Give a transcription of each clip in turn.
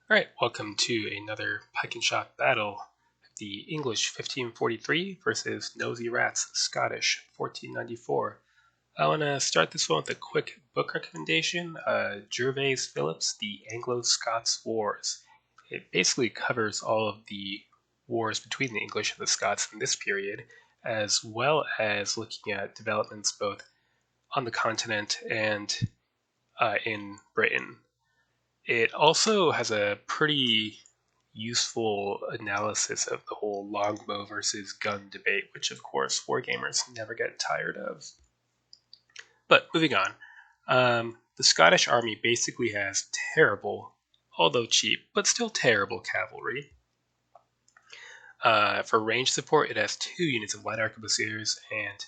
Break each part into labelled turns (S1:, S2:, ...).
S1: Alright, welcome to another pike and shot battle. The English 1543 versus Nosy Rats Scottish 1494. I want to start this one with a quick book recommendation. Gervase Phillips, The Anglo-Scots Wars. It basically covers all of the wars between the English and the Scots in this period, as well as looking at developments both on the continent and in Britain. It also has a pretty useful analysis of the whole longbow versus gun debate, which of course wargamers never get tired of. But moving on, the Scottish army basically has terrible, although cheap, but still terrible cavalry. For range support, it has 2 units of light arquebusiers and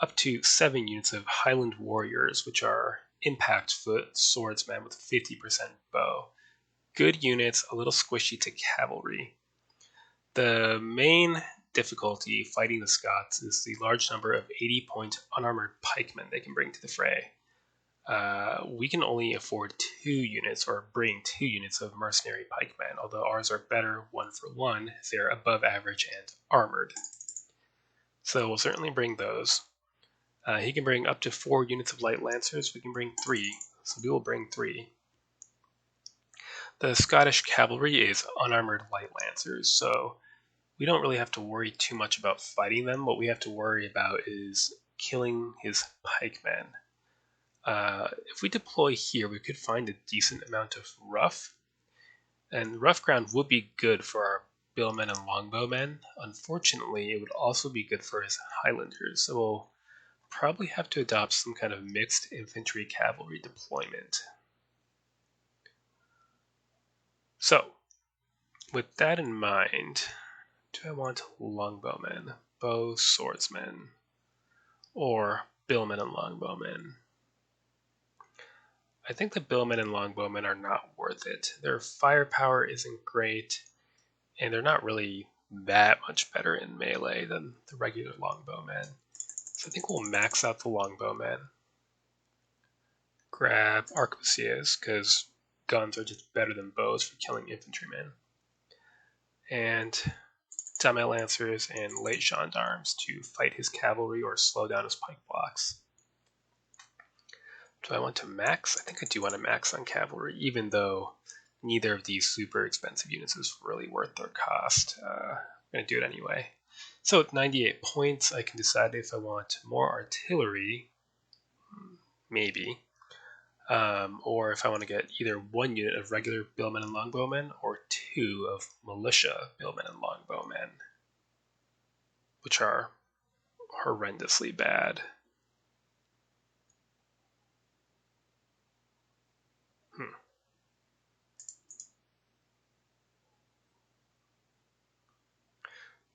S1: up to 7 units of Highland warriors, which are impact foot swordsmen with 50% bow. Good units, a little squishy to cavalry. The main difficulty fighting the Scots is the large number of 80-point unarmored pikemen they can bring to the fray. We can only afford 2 units, or bring 2 units of mercenary pikemen, although ours are better 1-for-1 as they're above average and armored. So we'll certainly bring those. He can bring up to 4 units of light lancers, we can bring 3, so we will bring 3. The Scottish cavalry is unarmored light lancers, so we don't really have to worry too much about fighting them. What we have to worry about is killing his pikemen. If we deploy here, we could find a decent amount of rough, and rough ground would be good for our billmen and longbowmen. Unfortunately, it would also be good for his Highlanders, so we'll probably have to adopt some kind of mixed infantry cavalry deployment. So, with that in mind, do I want longbowmen, bow swordsmen, or billmen and longbowmen? I think the billmen and longbowmen are not worth it. Their firepower isn't great, and they're not really that much better in melee than the regular longbowmen. So I think we'll max out the longbowmen. Grab arquebusiers, because guns are just better than bows for killing infantrymen. And demi lancers and light gendarmes to fight his cavalry or slow down his pike blocks. Do I want to max? I think I do want to max on cavalry, even though neither of these super expensive units is really worth their cost. I'm going to do it anyway. So with 98 points, I can decide if I want more artillery, maybe, or if I want to get either 1 unit of regular billmen and longbowmen or 2 of militia billmen and longbowmen, which are horrendously bad.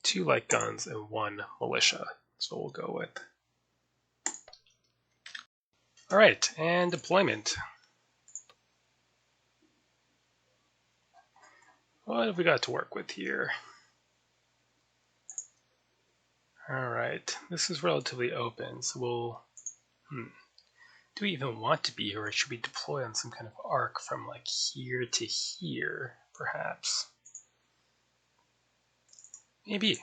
S1: Two light guns and 1 militia. So we'll go with. Alright, and deployment. What have we got to work with here? Alright, this is relatively open, so we'll... Do we even want to be here, or should we deploy on some kind of arc from like here to here, perhaps? Maybe.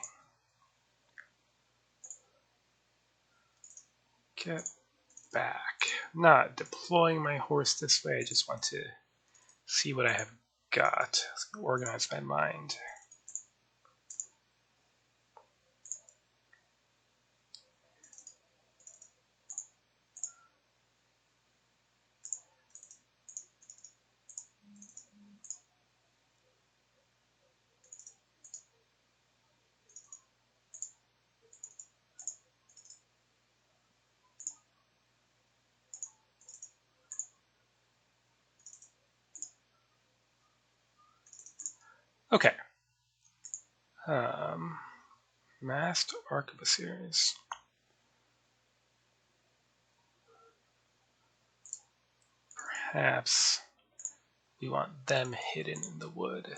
S1: Get back. Not deploying my horse this way, I just want to see what I have got. It's going to organize my mind. Okay. Masked arquebusiers. Perhaps we want them hidden in the wood.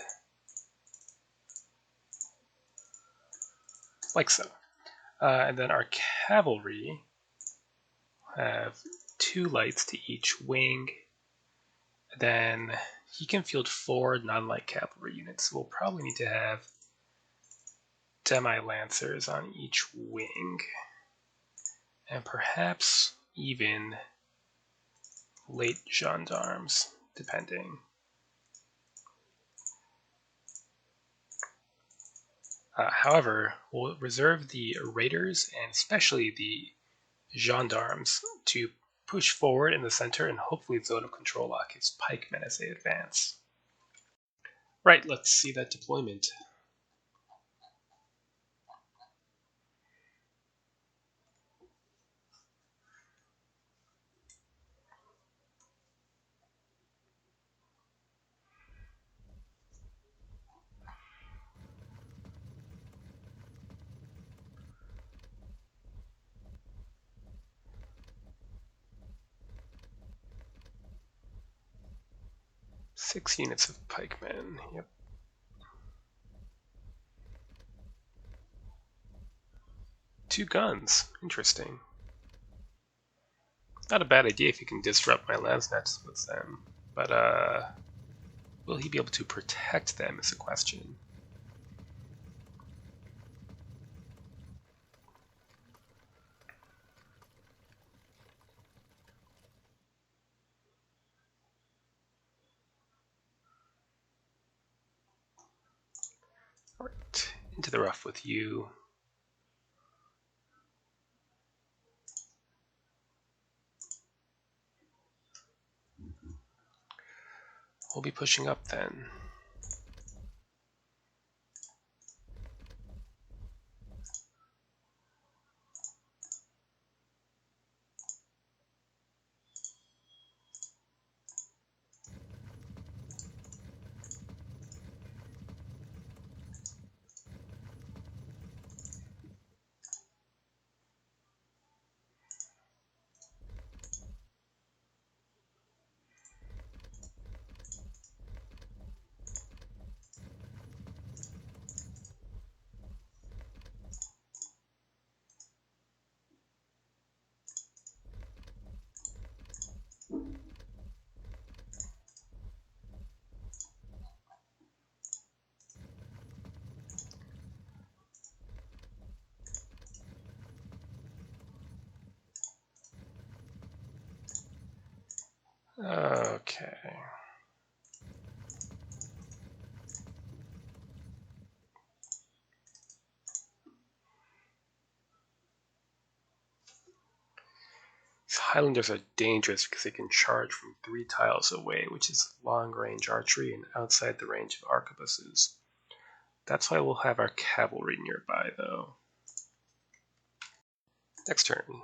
S1: Like so. And then our cavalry have 2 lights to each wing. Then He can field 4 non-light cavalry units, so we'll probably need to have demi-lancers on each wing, and perhaps even late gendarmes, depending. However, we'll reserve the raiders and especially the gendarmes to push forward in the center and hopefully zone of control lock his pikemen as they advance. Right, let's see that deployment. Six units of pikemen, yep. Two guns, interesting. Not a bad idea if he can disrupt my lance nets with them, but will he be able to protect them is a question. Alright, into the rough with you. We'll be pushing up then. Okay. These Highlanders are dangerous because they can charge from 3 tiles away, which is long-range archery and outside the range of arquebuses. That's why we'll have our cavalry nearby, though. Next turn.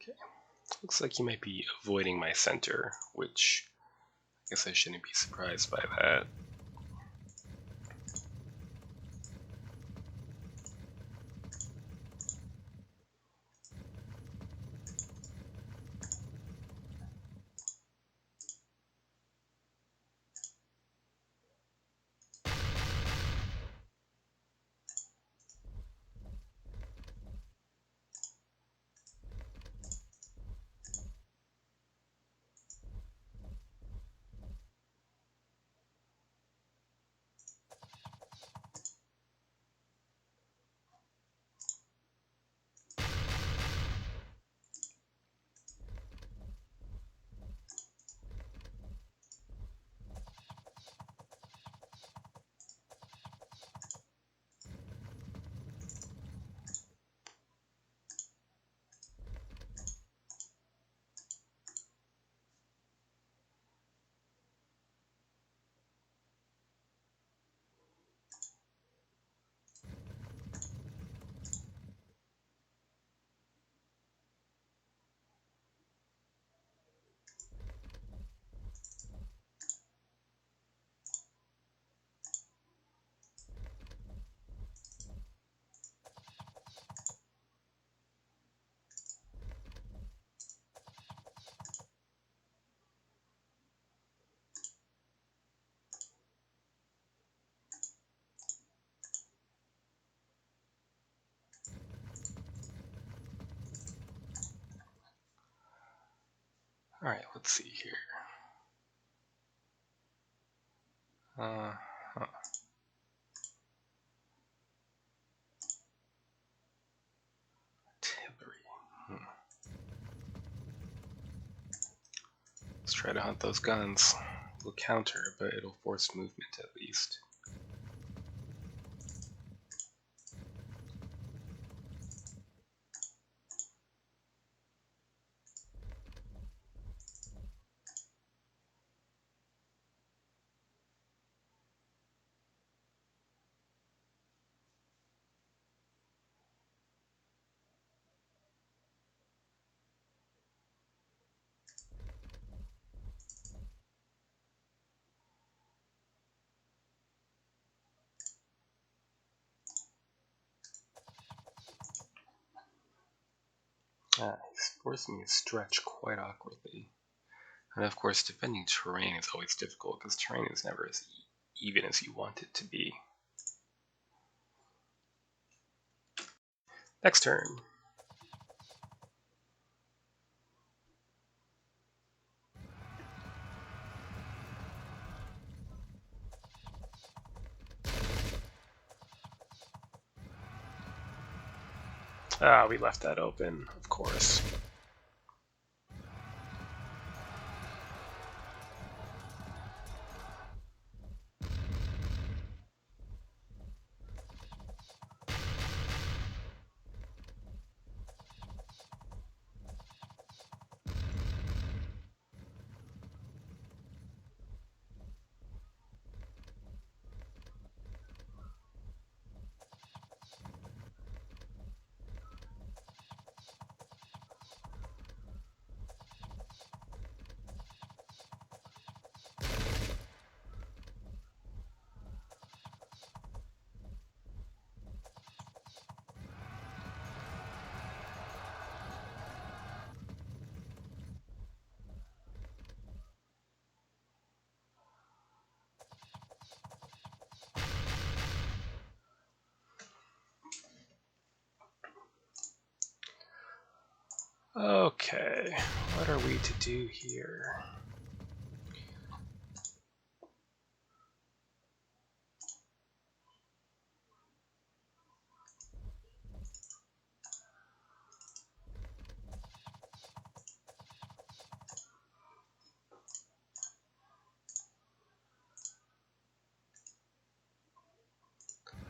S1: Okay. Looks like he might be avoiding my center, which I guess I shouldn't be surprised by that. Alright, let's see here. Artillery. Let's try to hunt those guns. We'll counter, but it'll force movement at least. He's forcing me to stretch quite awkwardly. And of course, defending terrain is always difficult because terrain is never as even as you want it to be. Next turn. We left that open, of course. Okay, what are we to do here?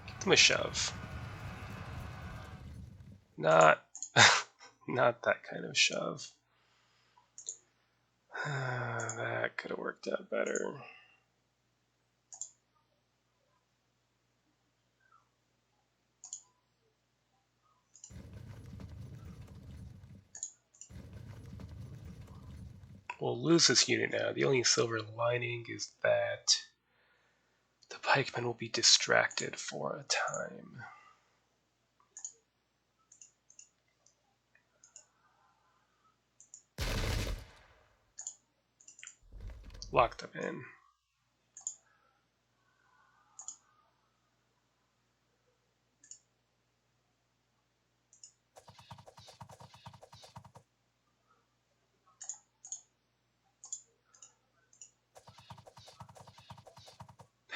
S1: Give them a shove. Not, not that kind of shove. That could have worked out better. We'll lose this unit now. The only silver lining is that the pikemen will be distracted for a time. Lock them in.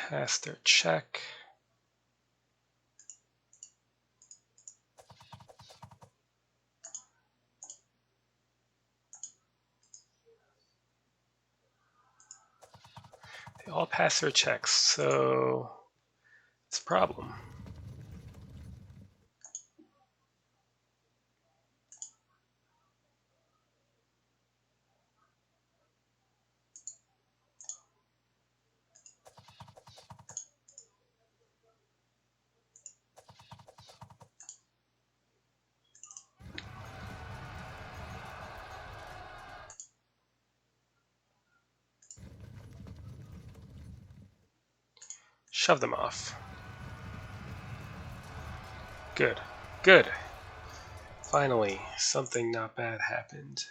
S1: Pass their check. They all pass their checks, so it's a problem. Shove them off. Good. Good. Finally, something not bad happened.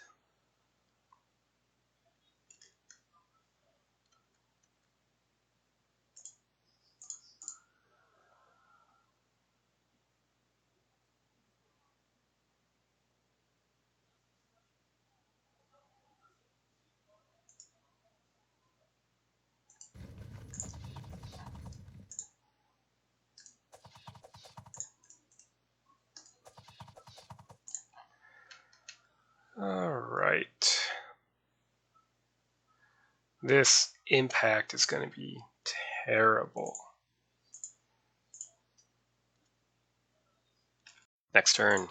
S1: This impact is going to be terrible. Next turn.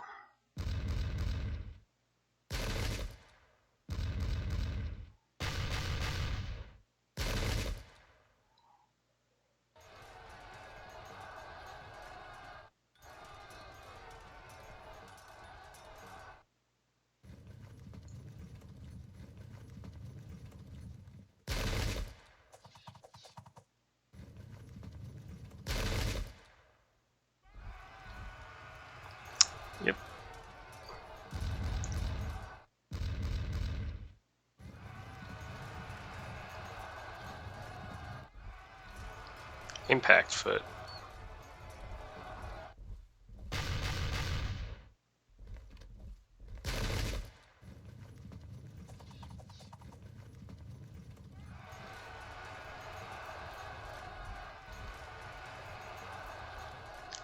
S1: Yep. Impact foot.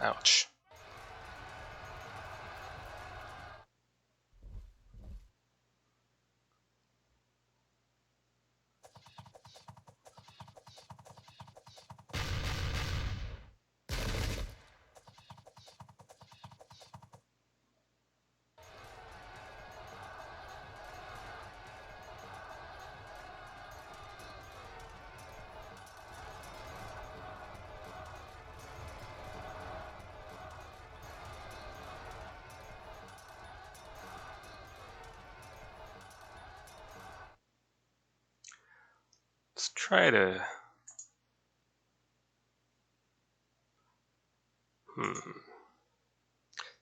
S1: Ouch. Let's try to...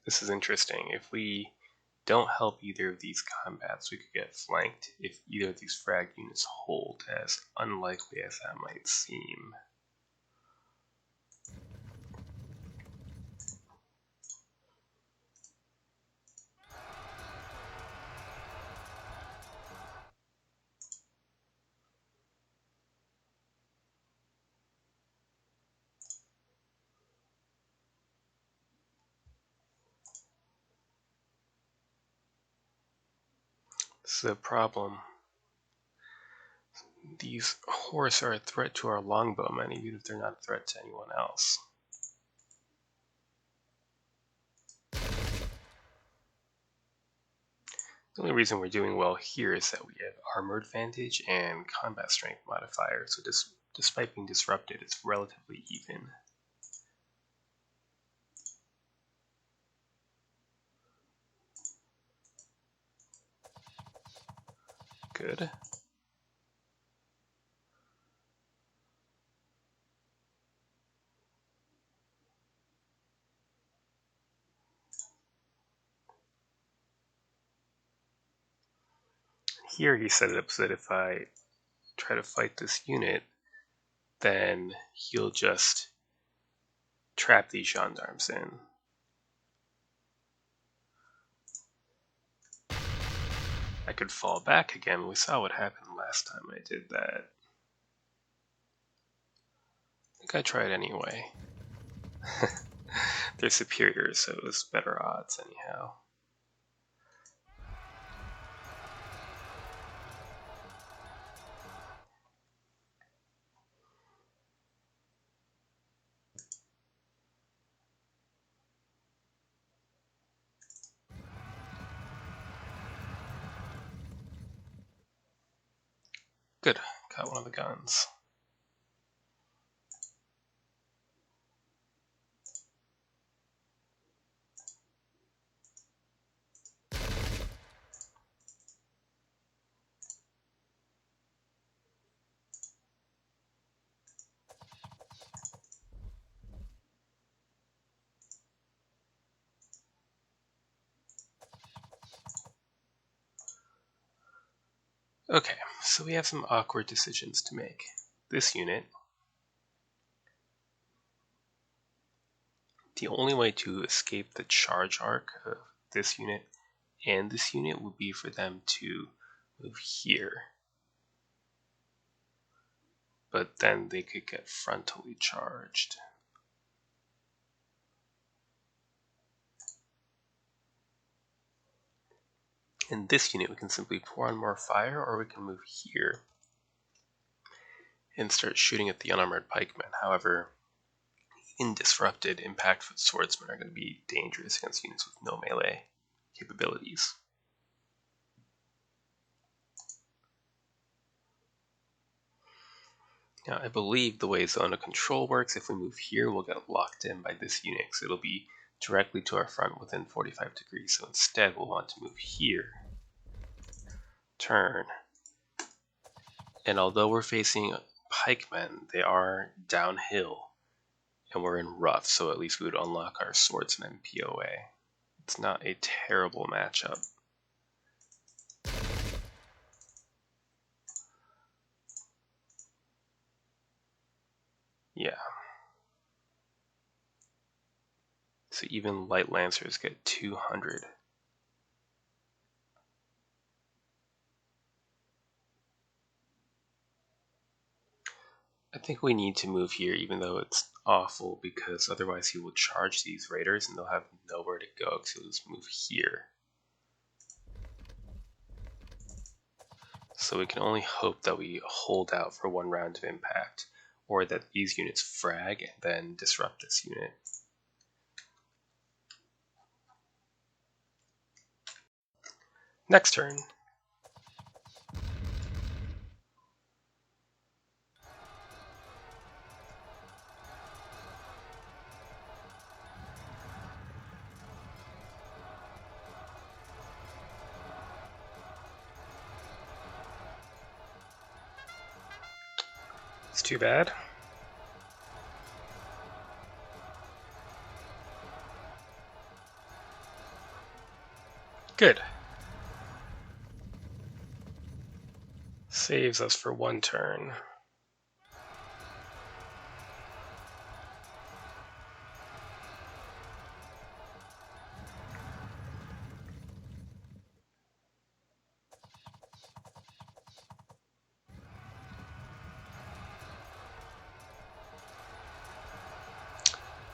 S1: This is interesting. If we don't help either of these combats, we could get flanked if either of these frag units hold, as unlikely as that might seem. This is a problem. These horse are a threat to our longbowmen, even if they're not a threat to anyone else. The only reason we're doing well here is that we have armor advantage and combat strength modifier, so despite being disrupted, it's relatively even. Good. Here he set it up so that if I try to fight this unit, then he'll just trap these gendarmes in. I could fall back again. We saw what happened last time I did that. I think I tried anyway. They're superior, so it was better odds anyhow. Good, got one of the guns. Okay, so we have some awkward decisions to make. This unit, the only way to escape the charge arc of this unit and this unit would be for them to move here. But then they could get frontally charged. In this unit, we can simply pour on more fire, or we can move here. and start shooting at the unarmored pikemen. However, even disrupted impact foot swordsmen are going to be dangerous against units with no melee capabilities. Now, I believe the way zone of control works, if we move here, we'll get locked in by this unit, so it'll be directly to our front within 45 degrees. So instead, we'll want to move here, turn, and although we're facing pikemen, they are downhill, and we're in rough, so at least we would unlock our swordsman POA. It's not a terrible matchup. Yeah. So even light lancers get 200. I think we need to move here, even though it's awful, because otherwise he will charge these raiders and they'll have nowhere to go, because he'll just move here. So we can only hope that we hold out for one round of impact, or that these units frag and then disrupt this unit. Next turn. It's too bad. Good. Saves us for one turn.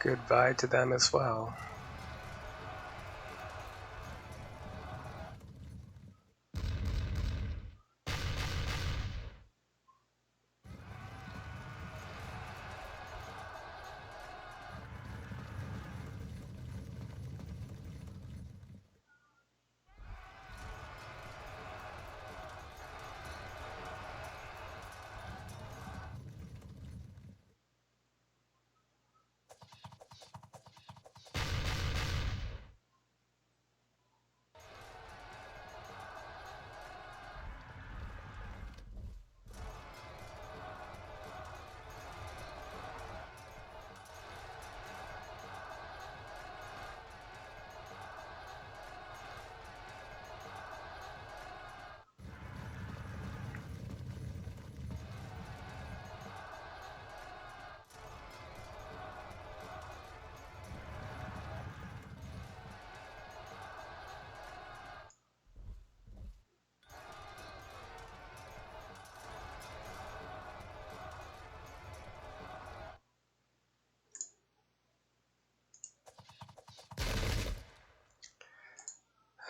S1: Goodbye to them as well.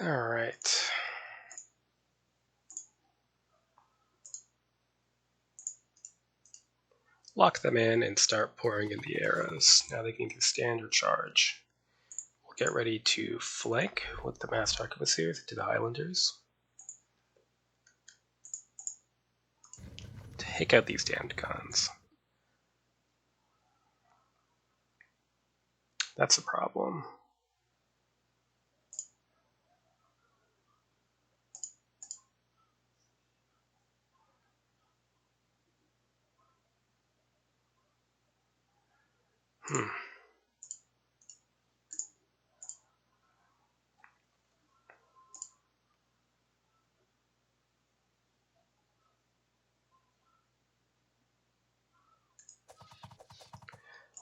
S1: All right. Lock them in and start pouring in the arrows. Now they can get standard charge. We'll get ready to flank with the masked arquebusiers to the Highlanders. Take out these damned guns. That's a problem.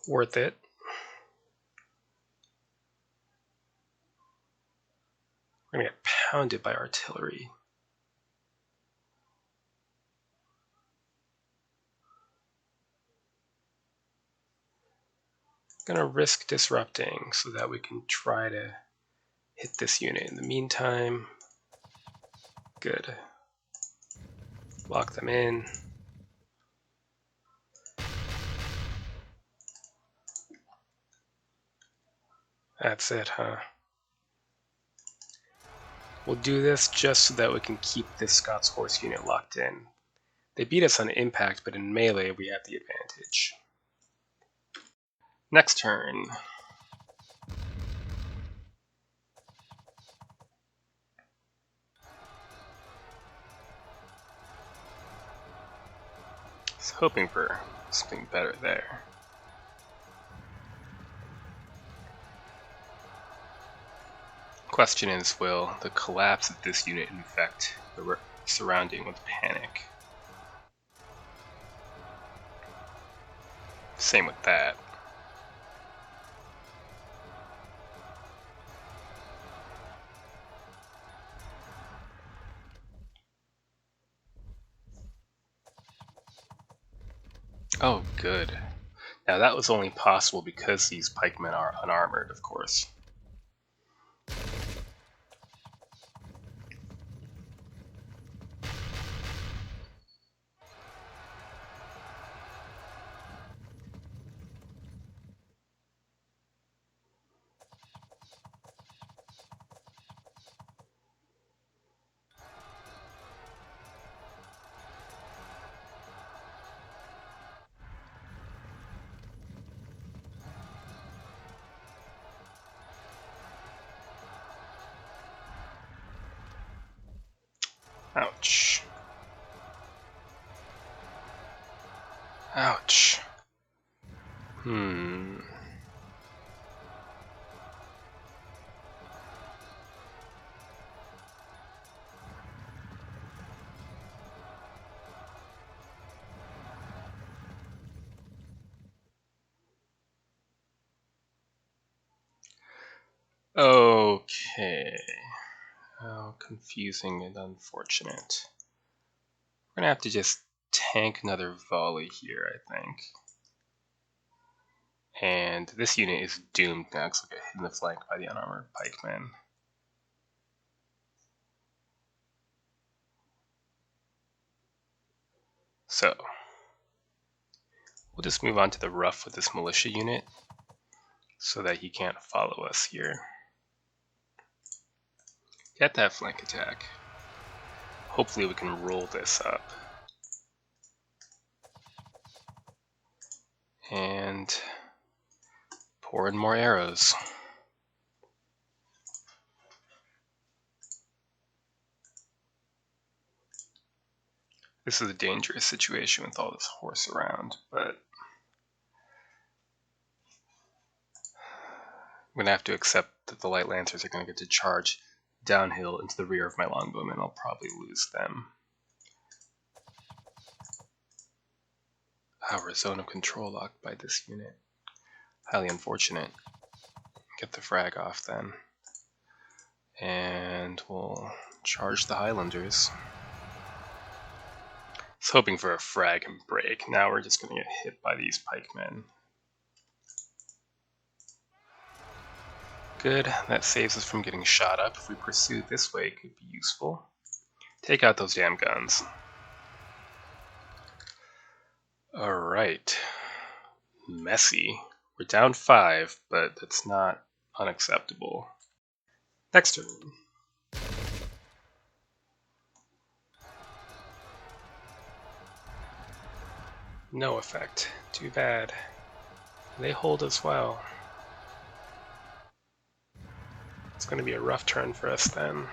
S1: Worth it. We're gonna get pounded by artillery. Gonna risk disrupting so that we can try to hit this unit. In the meantime, good. Lock them in. That's it, huh? We'll do this just so that we can keep this Scots horse unit locked in. They beat us on impact, but in melee we have the advantage. Next turn. I was hoping for something better there. Question is, will the collapse of this unit infect the surrounding with panic? Same with that. Oh, good. Now that was only possible because these pikemen are unarmored, of course. Ouch. Ouch. Okay. How confusing and unfortunate. We're gonna have to just tank another volley here, I think. And this unit is doomed now because we'll get hit in the flank by the unarmored pikemen. So, we'll just move on to the rough with this militia unit so that he can't follow us here. Get that flank attack. Hopefully we can roll this up. And pour in more arrows. This is a dangerous situation with all this horse around, but I'm going to have to accept that the light lancers are going to get to charge downhill into the rear of my longbowmen. I'll probably lose them. Our zone of control locked by this unit. Highly unfortunate. Get the frag off then. And we'll charge the Highlanders. I was hoping for a frag and break. Now we're just going to get hit by these pikemen. Good, that saves us from getting shot up. If we pursue this way, it could be useful. Take out those damn guns. Alright. Messy. We're down 5, but that's not unacceptable. Next turn. No effect. Too bad. They hold as well. It's going to be a rough turn for us then.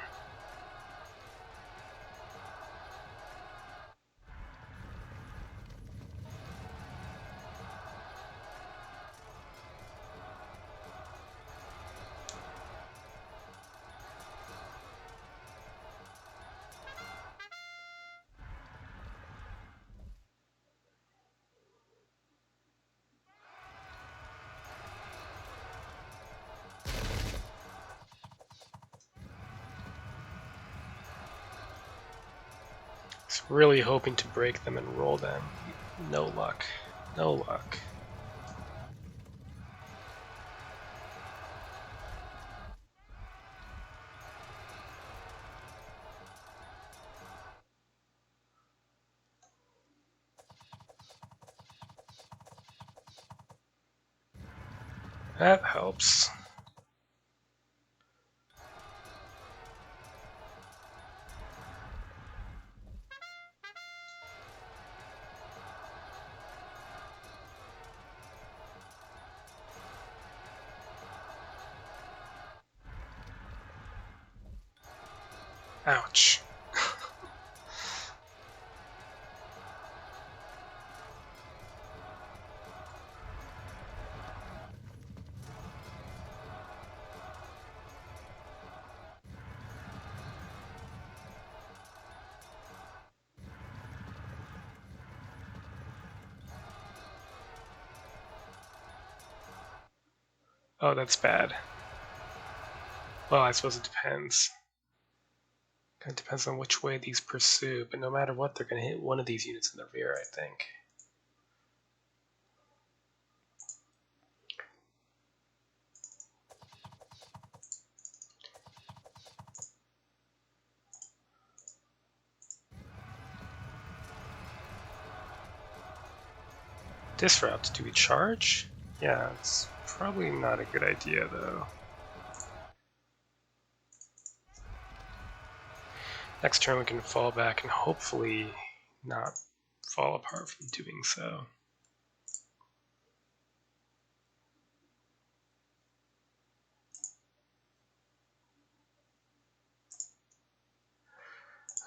S1: I was really hoping to break them and roll them. No luck. No luck. That helps. Ouch. Oh, that's bad. Well, I suppose it depends. Kind of depends on which way these pursue, but no matter what, they're going to hit one of these units in the rear, I think. Disrupt, do we charge? Yeah, it's probably not a good idea though. Next turn we can fall back and hopefully not fall apart from doing so.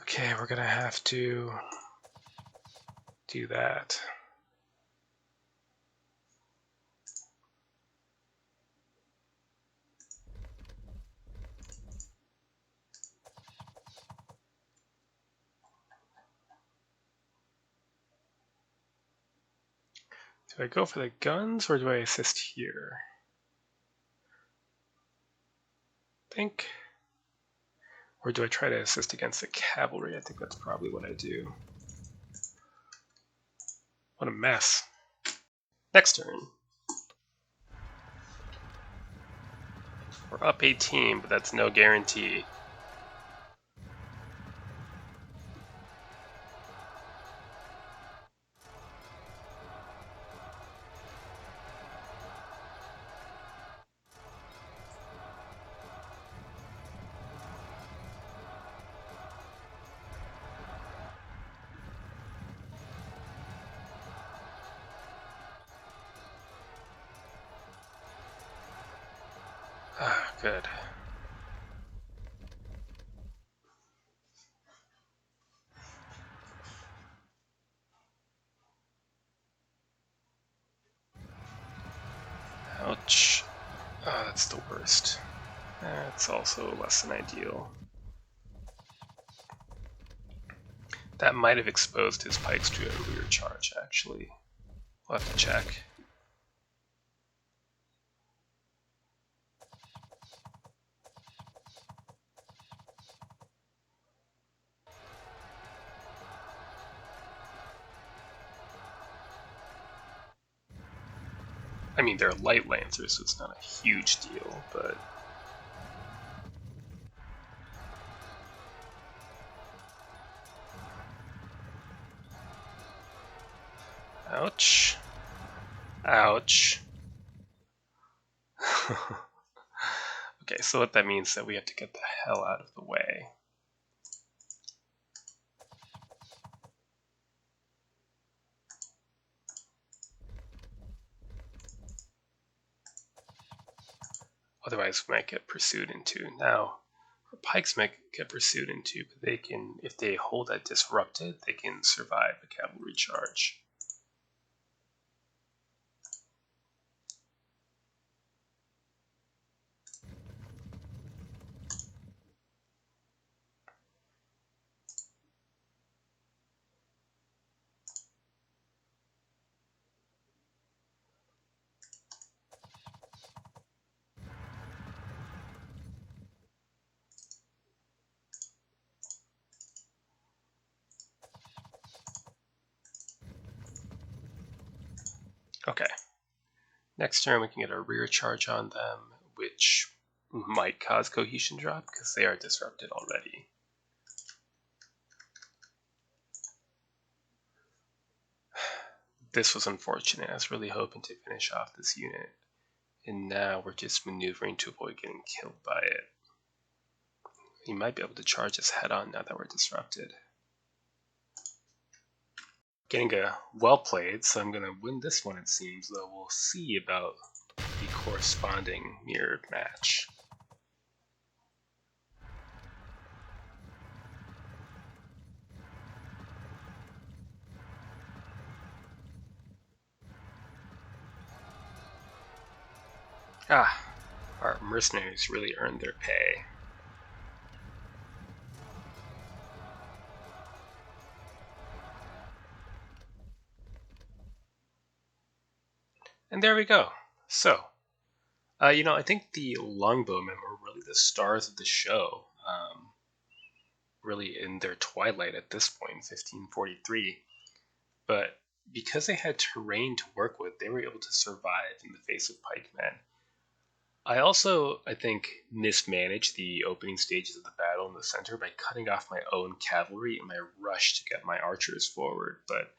S1: Okay, we're gonna have to do that. Do I go for the guns or do I assist here? I think. Or do I try to assist against the cavalry? I think that's probably what I do. What a mess. Next turn. We're up 18, but that's no guarantee. Ah, good. Ouch. Oh, that's the worst. That's also less than ideal. That might have exposed his pikes to a rear charge, actually. We'll have to check. I mean, they're light lancers, so it's not a huge deal, but... Ouch. Ouch. Okay, so what that means is that we have to get the hell out of the way. Otherwise, we might get pursued into. Now, our pikes might get pursued into, but they can, if they hold that disrupted, they can survive a cavalry charge. Okay. Next turn, we can get a rear charge on them, which might cause cohesion drop because they are disrupted already. This was unfortunate. I was really hoping to finish off this unit, and now we're just maneuvering to avoid getting killed by it. He might be able to charge us head on now that we're disrupted. Getting a well played, so I'm going to win this one, it seems, though we'll see about the corresponding mirrored match. Ah, our mercenaries really earned their pay. And there we go. So, I think the longbowmen were really the stars of the show, really in their twilight at this point, 1543. But because they had terrain to work with, they were able to survive in the face of pikemen. I also, I think, mismanaged the opening stages of the battle in the center by cutting off my own cavalry in my rush to get my archers forward, but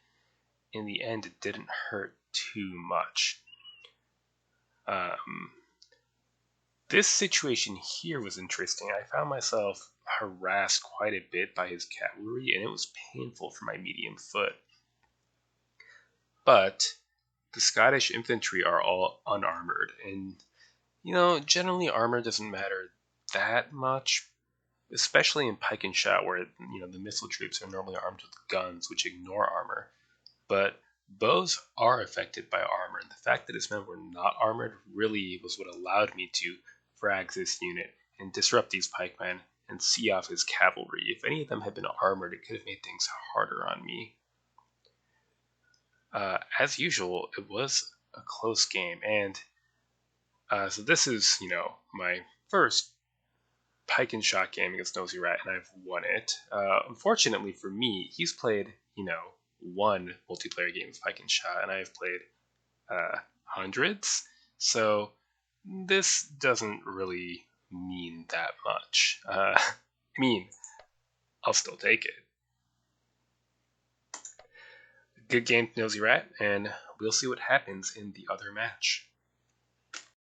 S1: in the end, it didn't hurt too much. Um, this situation here was interesting. I found myself harassed quite a bit by his cavalry, and it was painful for my medium foot. But the Scottish infantry are all unarmored, and generally armor doesn't matter that much, especially in pike and shot, where the missile troops are normally armed with guns, which ignore armor. But bows are affected by armor, and the fact that his men were not armored really was what allowed me to frag this unit and disrupt these pikemen and see off his cavalry. If any of them had been armored, it could have made things harder on me. As usual, it was a close game, and so this is, my first pike and shot game against Nosy Rat, and I've won it. Unfortunately for me, he's played, one multiplayer game of pike and shot, and I've played hundreds. So this doesn't really mean that much. I mean, I'll still take it. Good game, Nosy Rat, and we'll see what happens in the other match.